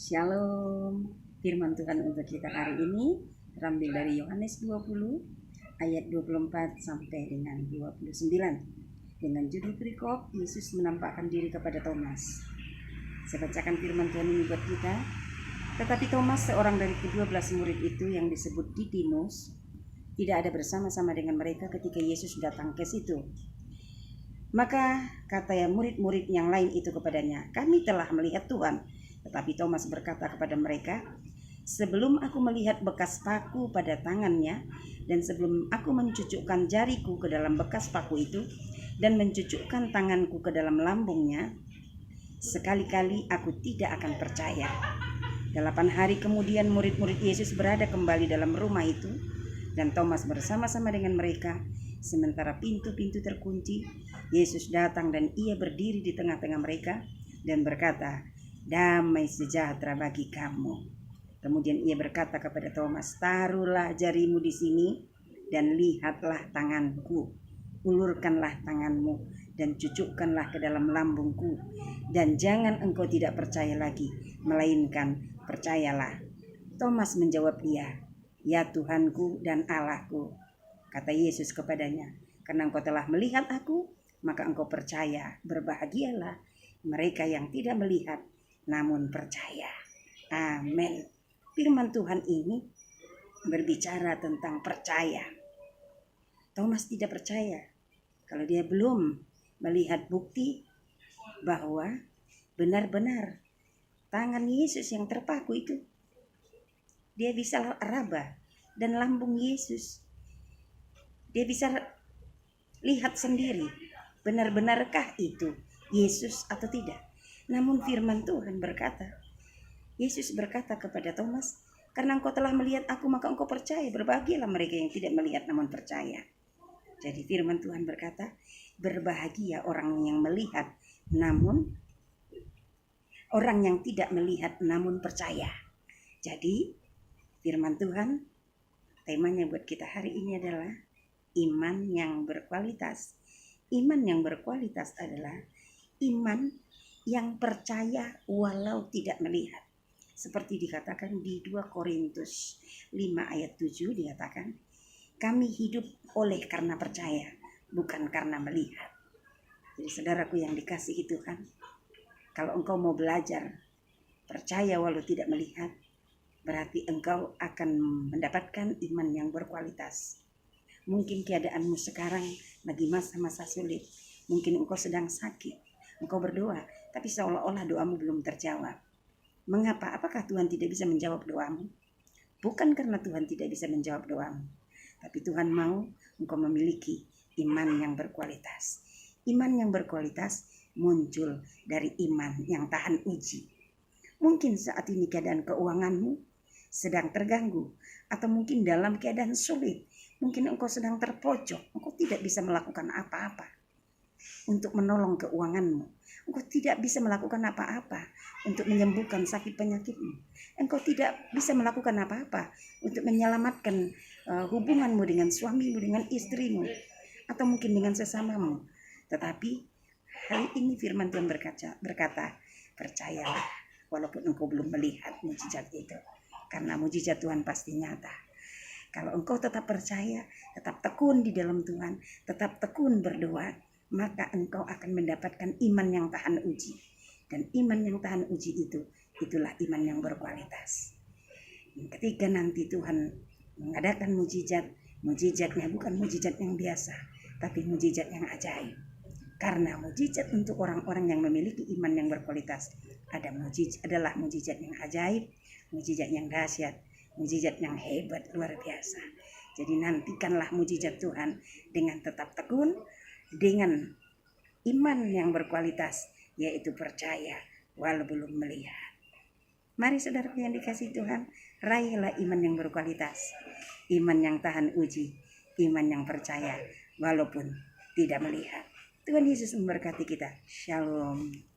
Shalom. Firman Tuhan untuk kita hari ini terambil dari Yohanes 20 ayat 24 sampai dengan 29. Dengan judul perikop, Yesus menampakkan diri kepada Thomas. Saya bacakan firman Tuhan ini buat kita. Tetapi Thomas, seorang dari ke-12 murid itu yang disebut Didimus, tidak ada bersama-sama dengan mereka ketika Yesus datang ke situ. Maka kata murid-murid yang lain itu kepadanya, "Kami telah melihat Tuhan." Tetapi Thomas berkata kepada mereka, "Sebelum aku melihat bekas paku pada tangannya, dan sebelum aku mencucukkan jariku ke dalam bekas paku itu, dan mencucukkan tanganku ke dalam lambungnya, sekali-kali aku tidak akan percaya." 8 hari kemudian murid-murid Yesus berada kembali dalam rumah itu, dan Thomas bersama-sama dengan mereka. Sementara pintu-pintu terkunci, Yesus datang dan ia berdiri di tengah-tengah mereka dan berkata, "Damai sejahtera bagi kamu." Kemudian ia berkata kepada Thomas, "Taruhlah jarimu di sini dan lihatlah tanganku. Ulurkanlah tanganmu dan cucukkanlah ke dalam lambungku. Dan jangan engkau tidak percaya lagi, melainkan percayalah." Thomas menjawab dia, "Ya Tuhanku dan Allahku." Kata Yesus kepadanya, "Karena engkau telah melihat aku, maka engkau percaya. Berbahagialah mereka yang tidak melihat namun percaya." Amin. Firman Tuhan ini berbicara tentang percaya. Thomas tidak percaya kalau dia belum melihat bukti bahwa benar-benar tangan Yesus yang terpaku itu, dia bisa raba, dan lambung Yesus dia bisa lihat sendiri, benar-benarkah itu Yesus atau tidak. Namun firman Tuhan berkata, Yesus berkata kepada Thomas, "Karena engkau telah melihat aku, maka engkau percaya. Berbahagialah mereka yang tidak melihat namun percaya." Jadi firman Tuhan berkata, berbahagia orang yang melihat namun orang yang tidak melihat namun percaya. Jadi firman Tuhan, temanya buat kita hari ini adalah iman yang berkualitas. Iman yang berkualitas adalah iman yang percaya walau tidak melihat. Seperti dikatakan di 2 Korintus 5 ayat 7 dikatakan, "Kami hidup oleh karena percaya, bukan karena melihat." Jadi saudaraku yang dikasihi Tuhan, kalau engkau mau belajar percaya walau tidak melihat, berarti engkau akan mendapatkan iman yang berkualitas. Mungkin keadaanmu sekarang lagi masa-masa sulit. Mungkin engkau sedang sakit. Engkau berdoa, tapi seolah-olah doamu belum terjawab. Mengapa? Apakah Tuhan tidak bisa menjawab doamu? Bukan karena Tuhan tidak bisa menjawab doamu, tapi Tuhan mau engkau memiliki iman yang berkualitas. Iman yang berkualitas muncul dari iman yang tahan uji. Mungkin saat ini keadaan keuanganmu sedang terganggu, atau mungkin dalam keadaan sulit. Mungkin engkau sedang terpojok, engkau tidak bisa melakukan apa-apa untuk menolong keuanganmu. Engkau tidak bisa melakukan apa-apa untuk menyembuhkan sakit penyakitmu. Engkau tidak bisa melakukan apa-apa untuk menyelamatkan hubunganmu dengan suamimu, dengan istrimu, atau mungkin dengan sesamamu. Tetapi hari ini firman Tuhan berkata, percayalah walaupun engkau belum melihat mujizat itu. Karena mujizat Tuhan pasti nyata. Kalau engkau tetap percaya, tetap tekun di dalam Tuhan, tetap tekun berdoa, maka engkau akan mendapatkan iman yang tahan uji. Dan iman yang tahan uji itulah iman yang berkualitas. Ketika nanti Tuhan mengadakan mujizatnya bukan mujizat yang biasa, tapi mujizat yang ajaib. Karena mujizat untuk orang-orang yang memiliki iman yang berkualitas adalah mujizat yang ajaib, mujizat yang dahsyat, mujizat yang hebat, luar biasa. Jadi nantikanlah mujizat Tuhan dengan tetap tekun, dengan iman yang berkualitas, yaitu percaya walau belum melihat. Mari saudara yang dikasihi Tuhan, raihlah iman yang berkualitas, iman yang tahan uji, iman yang percaya walaupun tidak melihat. Tuhan Yesus memberkati kita. Shalom.